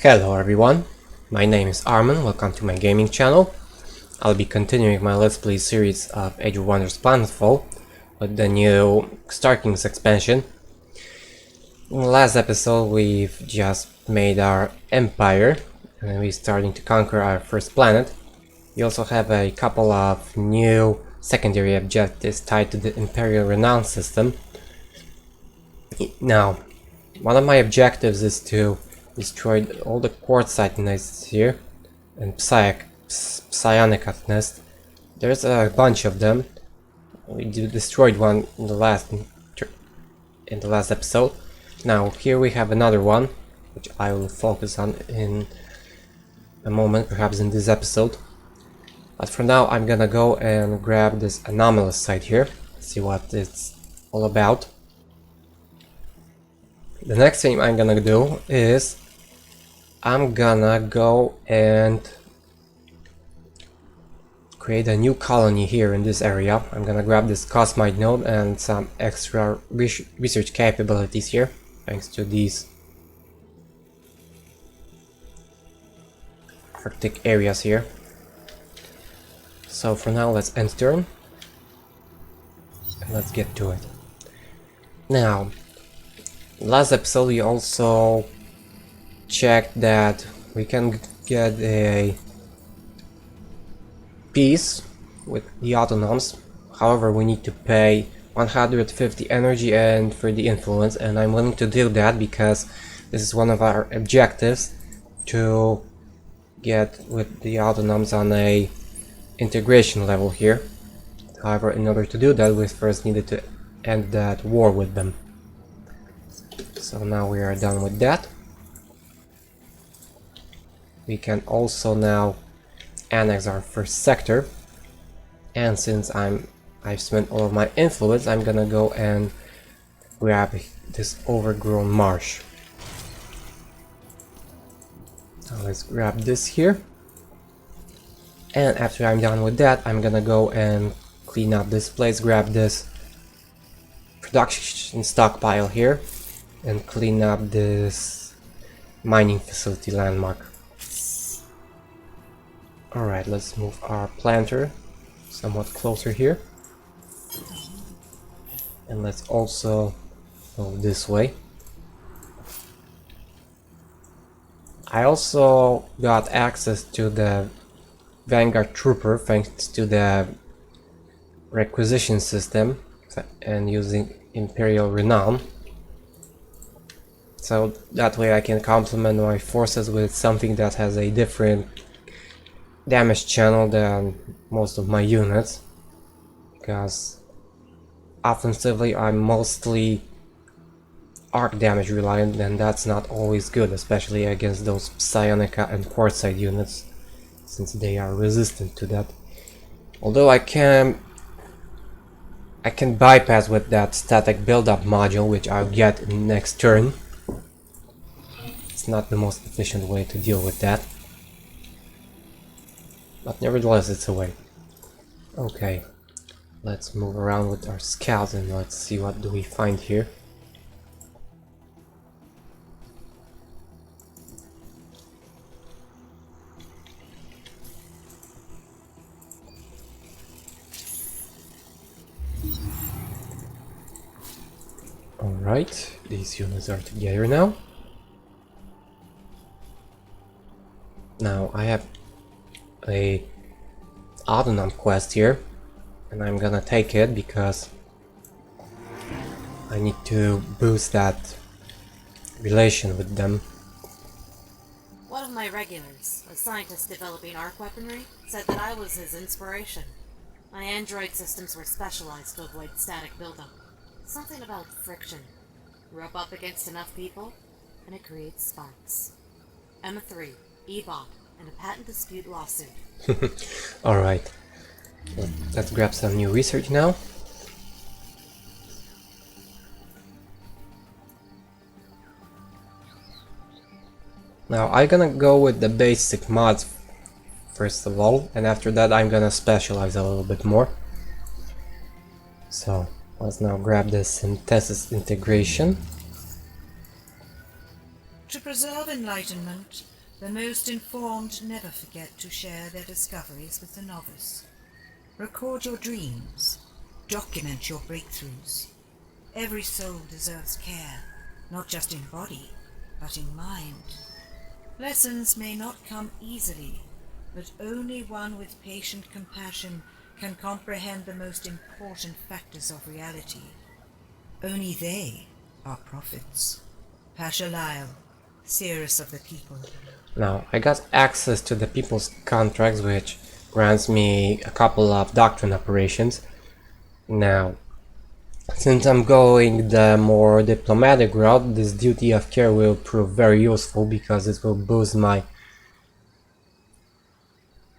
Hello everyone, my name is Armin, welcome to my gaming channel. I'll be continuing my Let's Play series of Age of Wonders Planetfall with the new Star Kings expansion. In the last episode we've just made our empire and we're starting to conquer our first planet. We also have a couple of new secondary objectives tied to the Imperial Renown system. Now, one of my objectives is to destroy all the quartzite nests here and psionic nest. There's a bunch of them. We destroyed one in the last episode. Now here we have another one, which I will focus on in a moment, perhaps in this episode. But for now, I'm gonna go and grab this anomalous site here, see what it's all about. The next thing I'm gonna do is I'm gonna go and create a new colony here in this area. I'm gonna grab this cosmite node and some extra research capabilities here, thanks to these Arctic areas here. So for now, let's end turn and let's get to it. Now, last episode we also checked that we can get a peace with the autonoms. However, we need to pay 150 energy and 30 influence, and I'm willing to do that because this is one of our objectives, to get with the autonoms on a integration level here. However, in order to do that, we first needed to end that war with them. So now we are done with that. We can also now annex our first sector, and since I've spent all of my influence, I'm gonna go and grab this overgrown marsh. Now let's grab this here, and after I'm done with that, I'm gonna go and clean up this place, grab this production stockpile here and clean up this mining facility landmark. Alright, let's move our planter somewhat closer here. And let's also go this way. I also got access to the Vanguard Trooper thanks to the requisition system and using Imperial Renown. So that way I can complement my forces with something that has a different damage channel than most of my units, because offensively I'm mostly arc damage reliant, and that's not always good, especially against those psionica and quartzite units, since they are resistant to that. Although I can bypass with that static build-up module, which I'll get in next turn. It's not the most efficient way to deal with that, but nevertheless it's a way. Okay, let's move around with our scouts and let's see what do we find here. Alright, these units are together now. Now I have a autonom quest here, and I'm gonna take it because I need to boost that relation with them. One of my regulars, a scientist developing arc weaponry, said that I was his inspiration. My android systems were specialized to avoid static buildup. Something about friction. Rub up against enough people, and it creates sparks. Emma 3, E-Bot, and a patent dispute lawsuit. Alright, let's grab some new research now. Now I'm gonna go with the basic mods first of all, and after that I'm gonna specialize a little bit more. So let's now grab the synthesis integration. To preserve enlightenment, The most informed never forget to share their discoveries with the novice. Record your dreams. Document your breakthroughs. Every soul deserves care, not just in body, but in mind. Lessons may not come easily, but only one with patient compassion can comprehend the most important factors of reality. Only they are prophets. Pasha Lyle, seeress of the people. Now, I got access to the people's contracts, which grants me a couple of doctrine operations. Now, since I'm going the more diplomatic route, this duty of care will prove very useful because it will boost my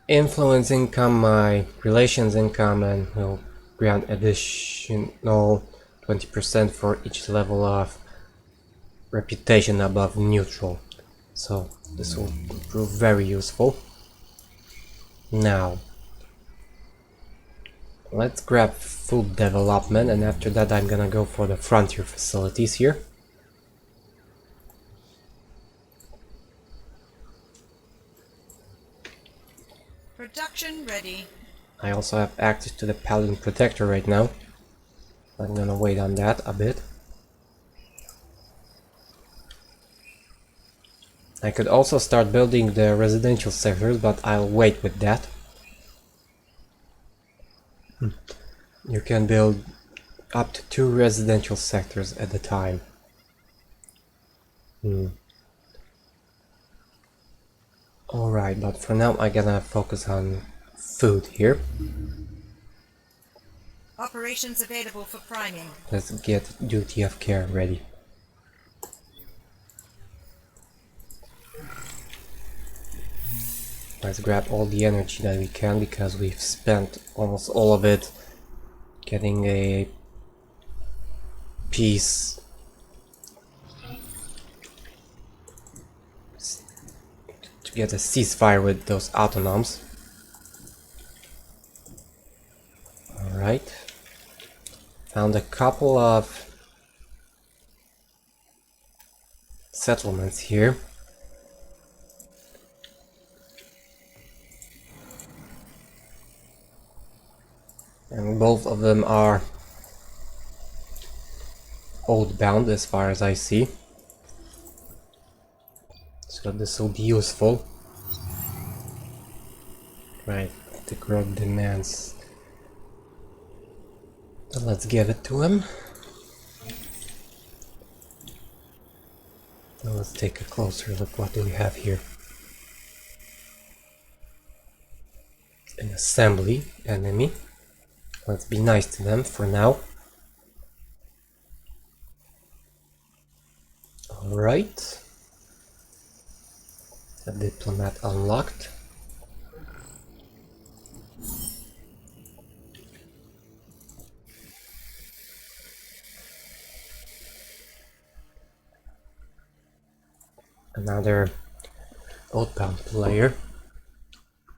influence income, my relations income, and will grant additional 20% for each level of reputation above neutral. So this will prove very useful. Now, let's grab food development, and after that I'm gonna go for the frontier facilities here. Production ready. I also have access to the Paladin Protector right now. I'm gonna wait on that a bit. I could also start building the residential sectors, but I'll wait with that. You can build up to 2 residential sectors at a time. Alright, but for now I'm gonna focus on food here. Operations available for priming. Let's get duty of care ready. Let's grab all the energy that we can, because we've spent almost all of it getting a peace to get a ceasefire with those autonoms. Alright. Found a couple of settlements here. And both of them are oath-bound as far as I see. So this will be useful. Right, the growth demands. So let's give it to him. Now let's take a closer look. What do we have here? An assembly enemy. Let's be nice to them for now. Alright. A diplomat unlocked. Another outbound player.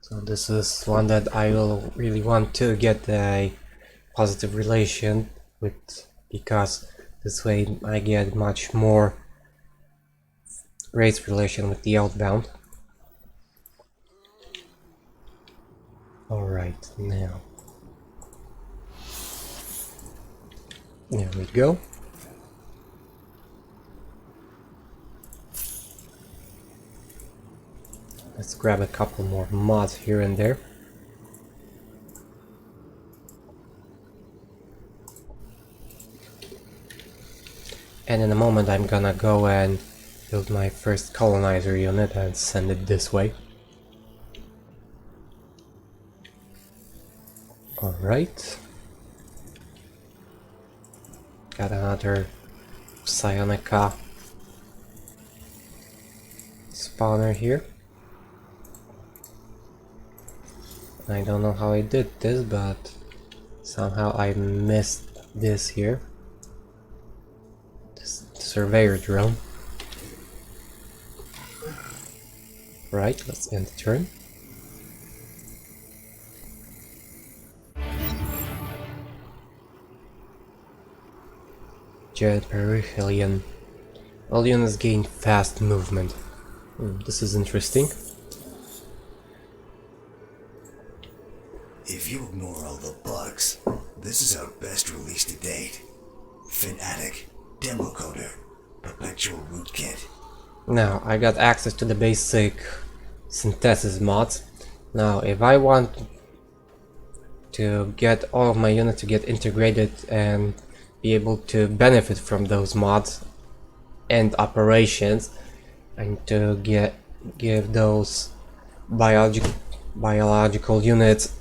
So this is one that I will really want to get a positive relation with, because this way I get much more race relation with the outbound. Alright, now. There we go. Let's grab a couple more mods here and there. And in a moment I'm gonna go and build my first colonizer unit and send it this way. Alright. Got another Psionica spawner here. I don't know how I did this, but somehow I missed this here. This surveyor drone. Right, let's end the turn. Jet perihelion. All units gain fast movement. This is interesting. If you ignore all the bugs, this is our best release to date. Fanatic, Democoder, Perpetual Rootkit. Now, I got access to the basic synthesis mods. Now, if I want to get all of my units to get integrated and be able to benefit from those mods and operations, I need to give those biological units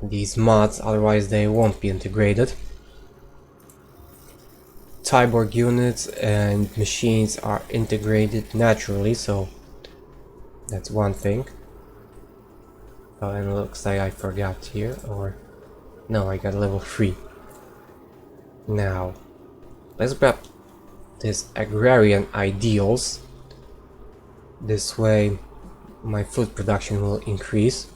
these mods, otherwise they won't be integrated. Cyborg units and machines are integrated naturally, so that's one thing. Oh, and it looks like I forgot here, or no, I got level 3. Now, let's grab this agrarian ideals. This way my food production will increase.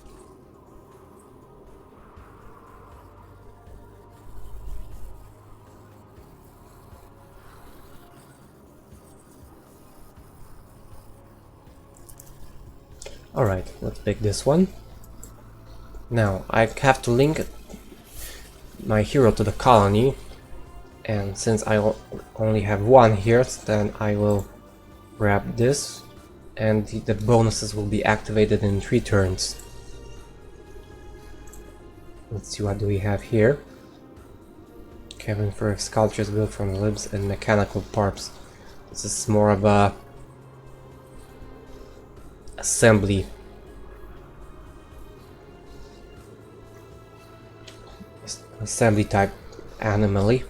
Alright, let's pick this one. Now, I have to link my hero to the colony, and since I only have one here, then I will grab this, and the bonuses will be activated in 3 turns. Let's see, what do we have here? Cabin for sculptures built from limbs and mechanical parts. This is more of a assembly type anomaly.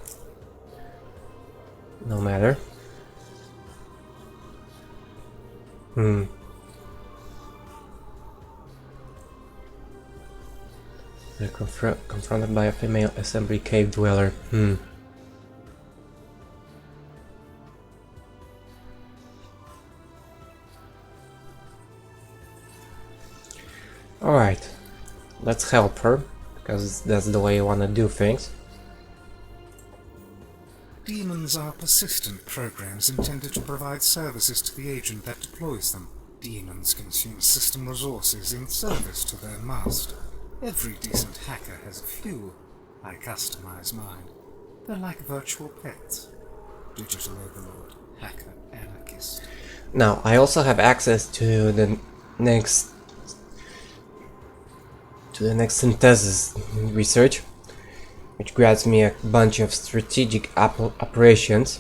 No matter. They're confronted by a female assembly cave dweller. Alright, let's help her, because that's the way you want to do things. Demons are persistent programs intended to provide services to the agent that deploys them. Demons consume system resources in service to their master. Every decent hacker has a few. I customize mine. They're like virtual pets. Digital overlord, hacker, anarchist. Now, I also have access to the next synthesis research, which grants me a bunch of strategic operations.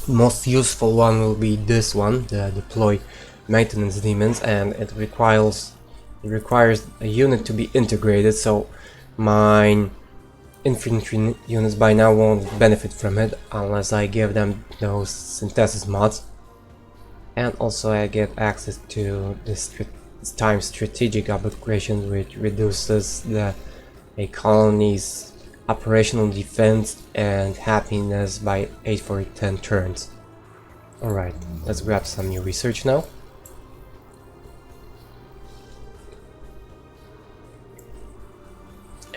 Most useful one will be this one, the deploy maintenance demons, and it requires a unit to be integrated, so my infantry units by now won't benefit from it unless I give them those synthesis mods. And also I get access to this time strategic upgrade, which reduces a colony's operational defense and happiness by 8 for 10 turns. Alright, let's grab some new research now.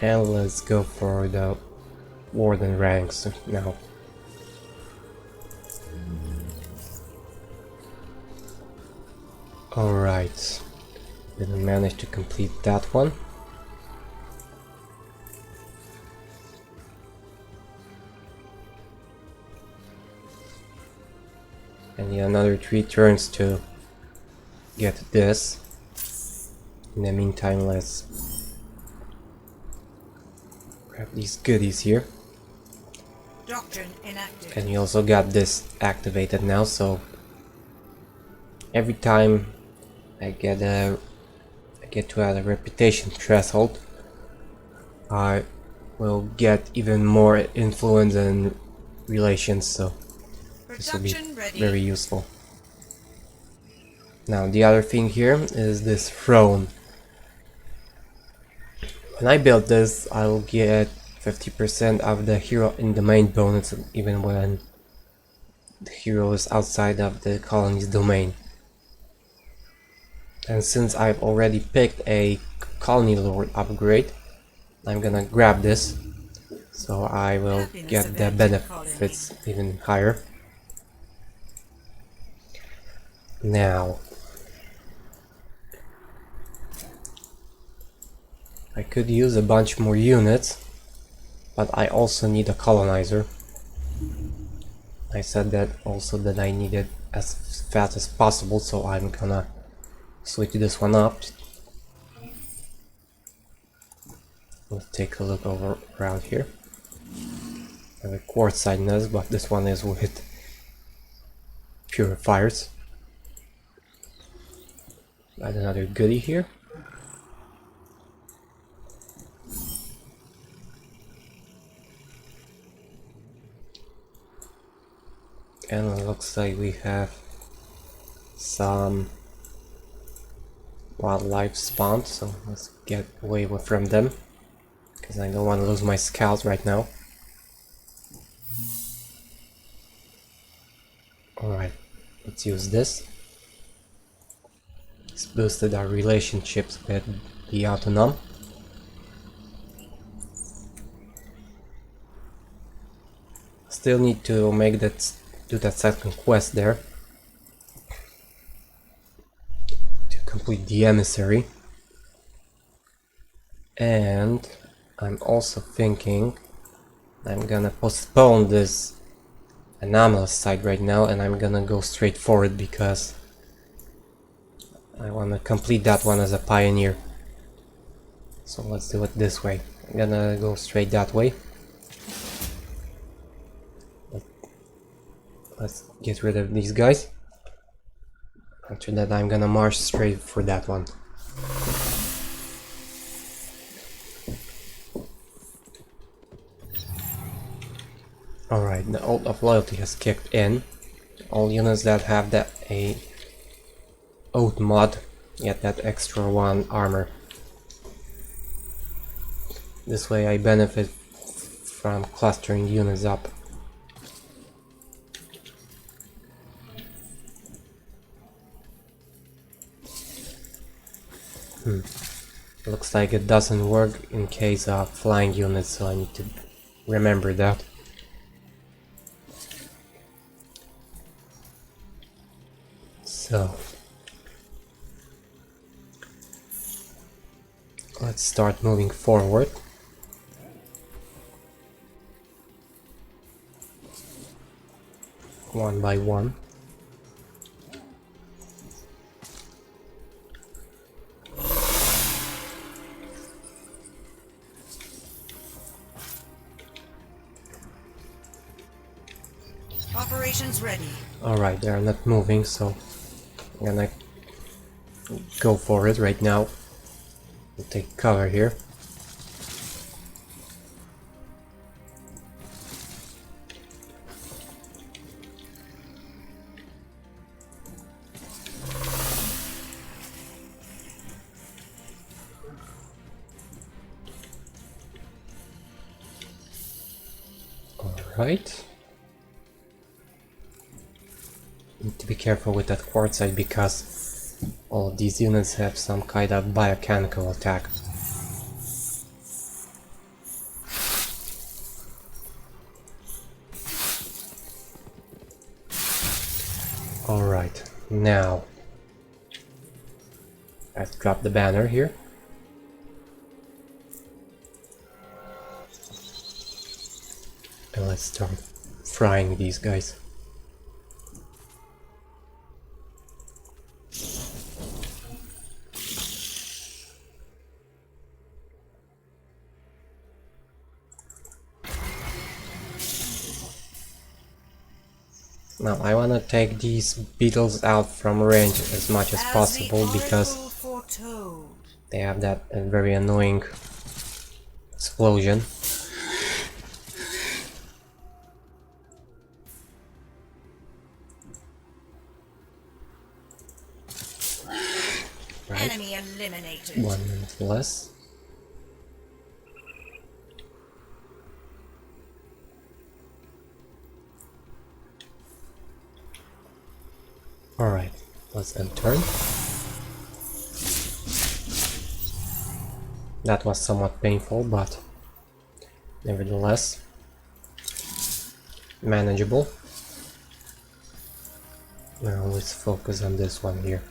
And let's go for the warden ranks now. Alright, didn't manage to complete that one. And need another 3 turns to get this. In the meantime, let's grab these goodies here. Doctrine inactive. And you also got this activated now, so every time I get to a reputation threshold, I will get even more influence and relations, so this will be very useful. Now the other thing here is this throne. When I build this, I'll get 50% of the hero in the main bonus, even when the hero is outside of the colony's domain. And since I've already picked a colony lord upgrade, I'm gonna grab this, so I will get the benefits even higher. Now, I could use a bunch more units, but I also need a colonizer. I said that also that I need it as fast as possible, so I'm gonna switch this one up. Let's take a look over around here. I have a quartzite nest, but this one is with purifiers. Add another goodie here. And it looks like we have some wildlife spawned, so let's get away from them, because I don't want to lose my scouts right now. Alright, let's use this. It's boosted our relationships with the Autonom. Still need to do that second quest there to complete the emissary. And I'm also thinking I'm gonna postpone this anomalous site right now, and I'm gonna go straight for it because I wanna complete that one as a pioneer. So let's do it this way. I'm gonna go straight that way. Let's get rid of these guys. After that I'm gonna march straight for that one. Alright, the Oath of Loyalty has kicked in. All units that have that Oath mod get that extra 1 armor. This way I benefit from clustering units up. Looks like it doesn't work in case of flying units, so I need to remember that. So let's start moving forward. One by one. Operations ready. Alright, they are not moving, so I'm gonna go for it right now. We'll take cover here. Alright. Need to be careful with that quartzite because all of these units have some kind of biochemical attack. Alright, now let's drop the banner here. And let's start frying these guys. Now I want to take these beetles out from range as much as possible because they have that very annoying explosion. Right. Enemy eliminated. 1 minute less. Alright, let's end turn. That was somewhat painful, but nevertheless manageable. Now let's focus on this one here.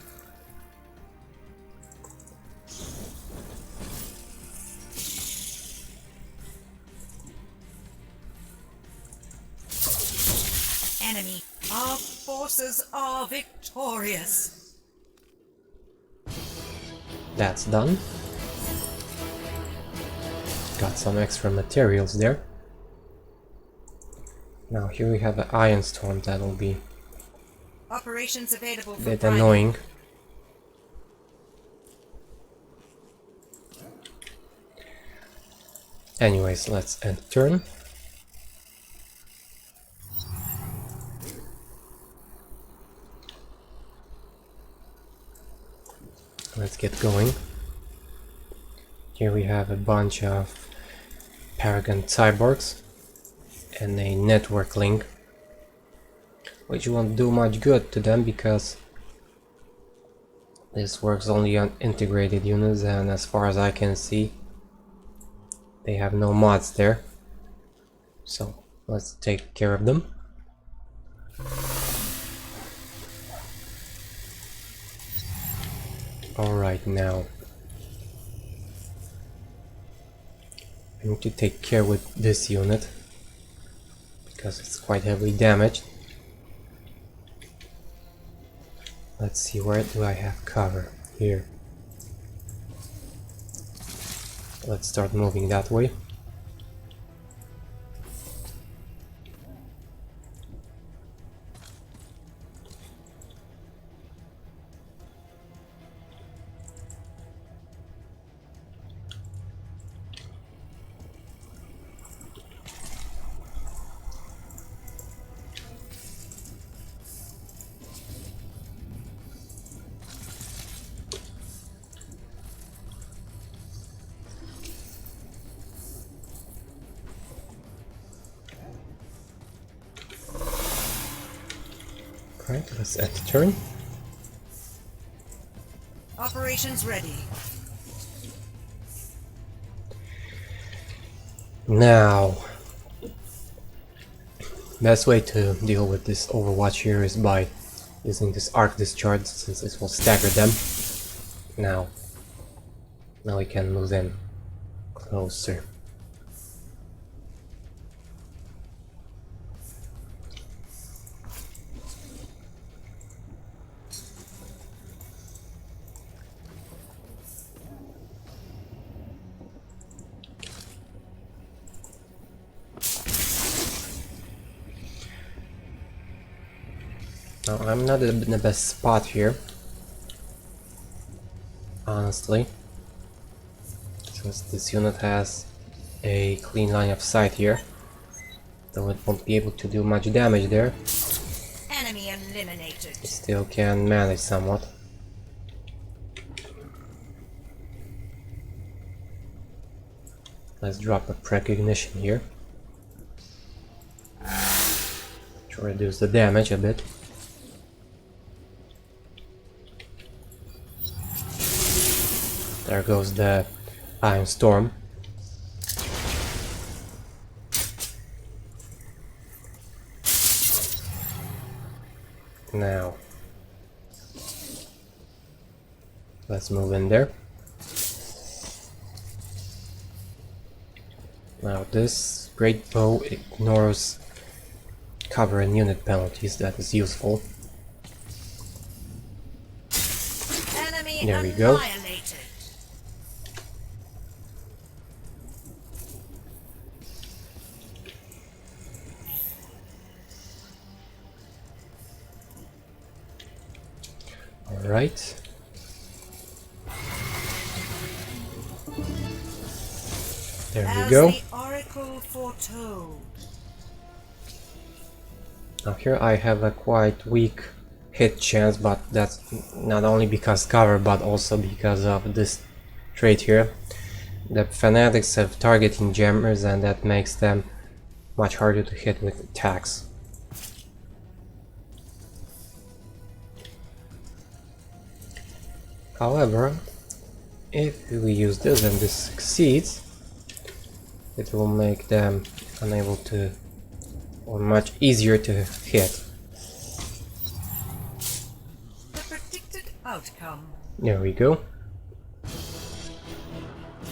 Enemy, our forces are victorious. That's done. Got some extra materials there. Now here we have an iron storm that will be Operations available a for bit Friday. annoying. Anyways, let's end turn. Let's get going. Here we have a bunch of Paragon cyborgs and a network link, which won't do much good to them because this works only on integrated units, and as far as I can see they have no mods there. So let's take care of them. Alright, now I need to take care with this unit because it's quite heavily damaged. Let's see, where do I have cover? Here. Let's start moving that way. Right, let's end the turn. Operations ready. Now, best way to deal with this Overwatch here is by using this arc discharge, since it will stagger them. Now we can move them closer. Now, I'm not in the best spot here, honestly, since this unit has a clean line of sight here, though it won't be able to do much damage there. Enemy eliminated. It still can manage somewhat. Let's drop a precognition here to reduce the damage a bit. There goes the Iron Storm. Now, let's move in there. Now this Great Bow ignores cover and unit penalties, that is useful. Enemy There we go. annihilated. Alright. There we As go. the Oracle foretold. Now here I have a quite weak hit chance, but that's not only because cover but also because of this trait here. The fanatics have targeting jammers, and that makes them much harder to hit with attacks. However, if we use this and this succeeds, it will make them unable to, or much easier to hit. Outcome. There we go.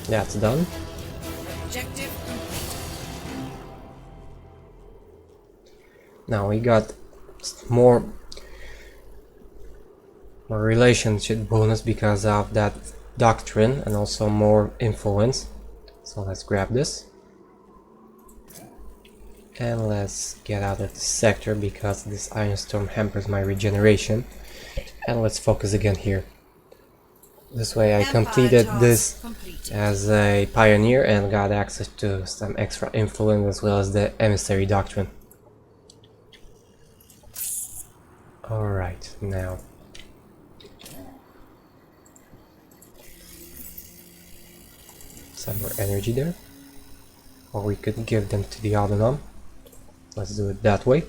That's done. Objective complete. Now we got more relationship bonus because of that doctrine, and also more influence. So let's grab this. And let's get out of the sector because this iron storm hampers my regeneration. And let's focus again here. This way I completed this as a pioneer and got access to some extra influence as well as the emissary doctrine. Alright, now some more energy there. Or we could give them to the autonom. Let's do it that way.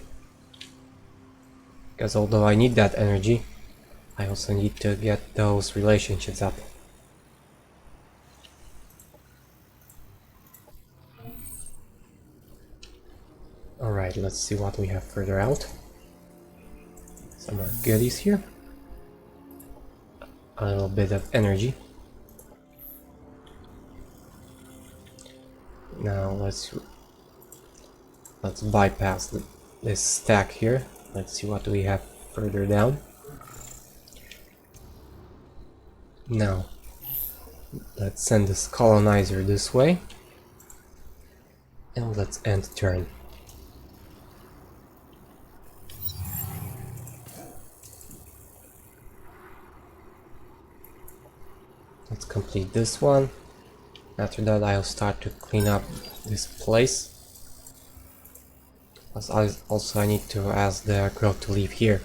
Because although I need that energy, I also need to get those relationships up. Alright, let's see what we have further out. Some more goodies here. A little bit of energy. Now let's bypass this stack here. Let's see what we have further down. Now let's send this colonizer this way, and let's end turn. Let's complete this one. After that I'll start to clean up this place. Plus also I need to ask the growth to leave here.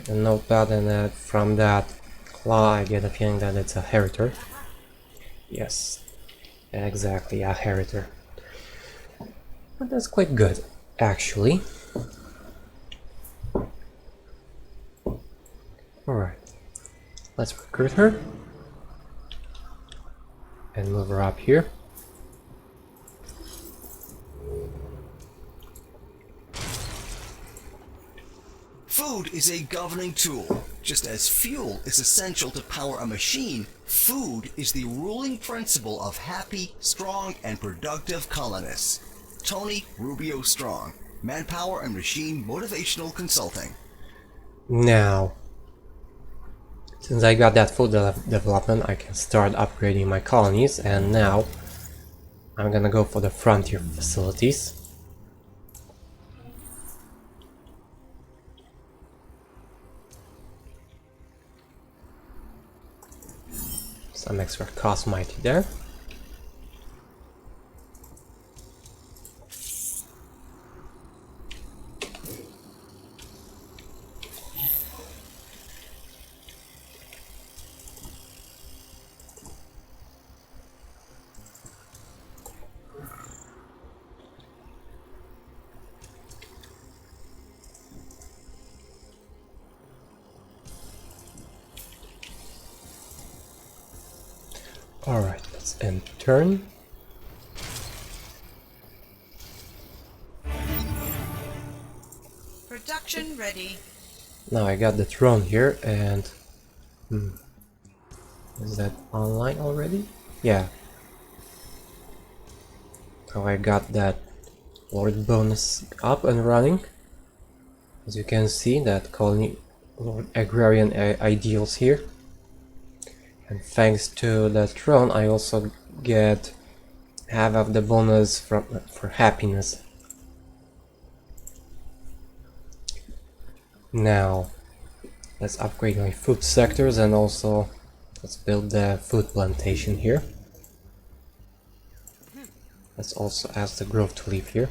A notepad, and from that claw I get a feeling that it's a heritor. Yes, exactly, a heritor. But that's quite good, actually. Alright, let's recruit her and move her up here. Food is a governing tool. Just as fuel is essential to power a machine, food is the ruling principle of happy, strong, and productive colonists. Tony Rubio Strong, Manpower and Machine Motivational Consulting. Now, since I got that food development, I can start upgrading my colonies, and now I'm gonna go for the frontier facilities. Some extra cosmite there. Alright, let's end turn. Production ready. Now I got the throne here, and is that online already? Yeah. Now I got that Lord bonus up and running. As you can see, that colony Lord agrarian ideals here. And thanks to the throne, I also get half of the bonus for happiness. Now, let's upgrade my food sectors, and also let's build the food plantation here. Let's also ask the grove to leave here.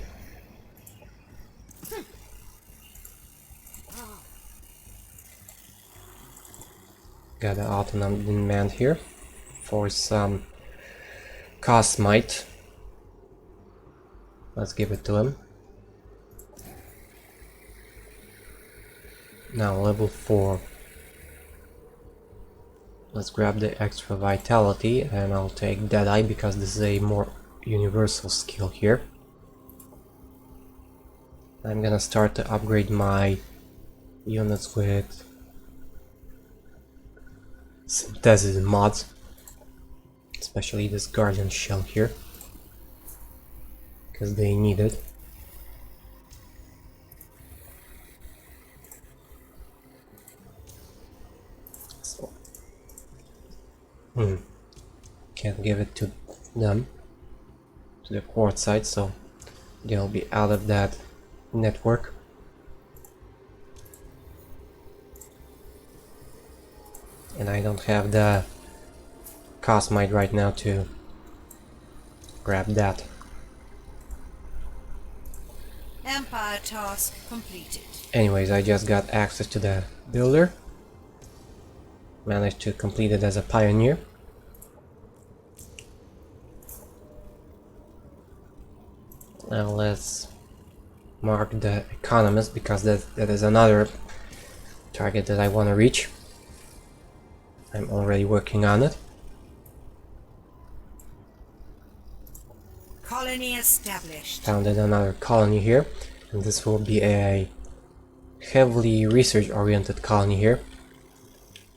Got an autonom demand here for some cosmite. Let's give it to him. Now level 4. Let's grab the extra vitality, and I'll take Deadeye because this is a more universal skill here. I'm gonna start to upgrade my units with synthesis mods, especially this guardian shell here, because they need it. So, can't give it to them, to the quartz side, so they'll be out of that network. And I don't have the cosmite right now to grab that. Empire task completed. Anyways, I just got access to the builder. Managed to complete it as a pioneer. Now let's mark the economist, because that is another target that I want to reach. I'm already working on it. Colony established. Founded another colony here, and this will be a heavily research oriented colony here.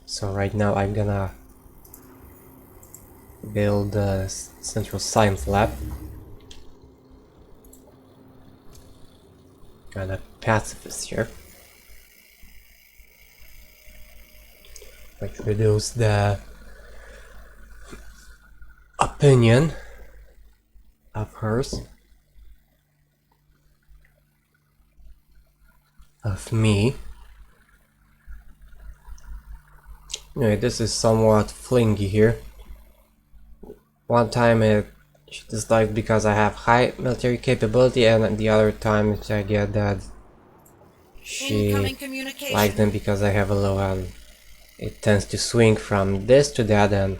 So right now I'm gonna build a central science lab. Got a pacifist here, which reduce the opinion of hers of me. Anyway, this is somewhat flingy here. One time she disliked because I have high military capability, and the other time I get that she Incoming communication. likes them because I have a low, and it tends to swing from this to that, and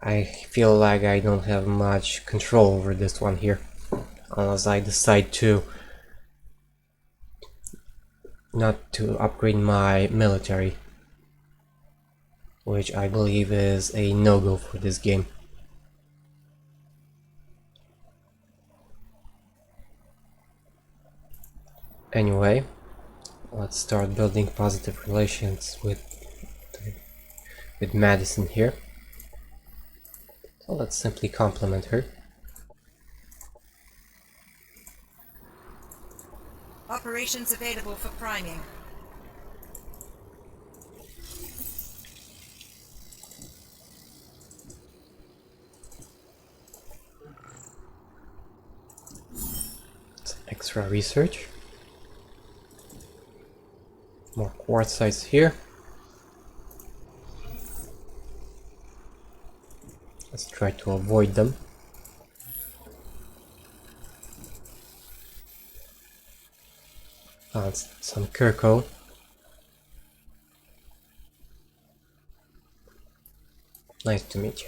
I feel like I don't have much control over this one here, unless I decide to not to upgrade my military, which I believe is a no-go for this game. Anyway, let's start building positive relations with Madison here. So let's simply compliment her. Operations available for priming. Some extra research. More quartzites here. Let's try to avoid them. Found some Kirko. Nice to meet you.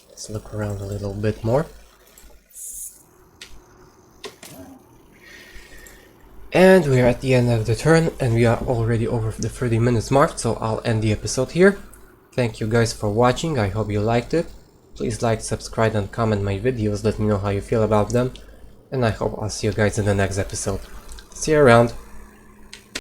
Let's look around a little bit more. And we are at the end of the turn, and we are already over the 30 minutes mark, so I'll end the episode here. Thank you guys for watching, I hope you liked it. Please like, subscribe and comment my videos, let me know how you feel about them. And I hope I'll see you guys in the next episode. See you around!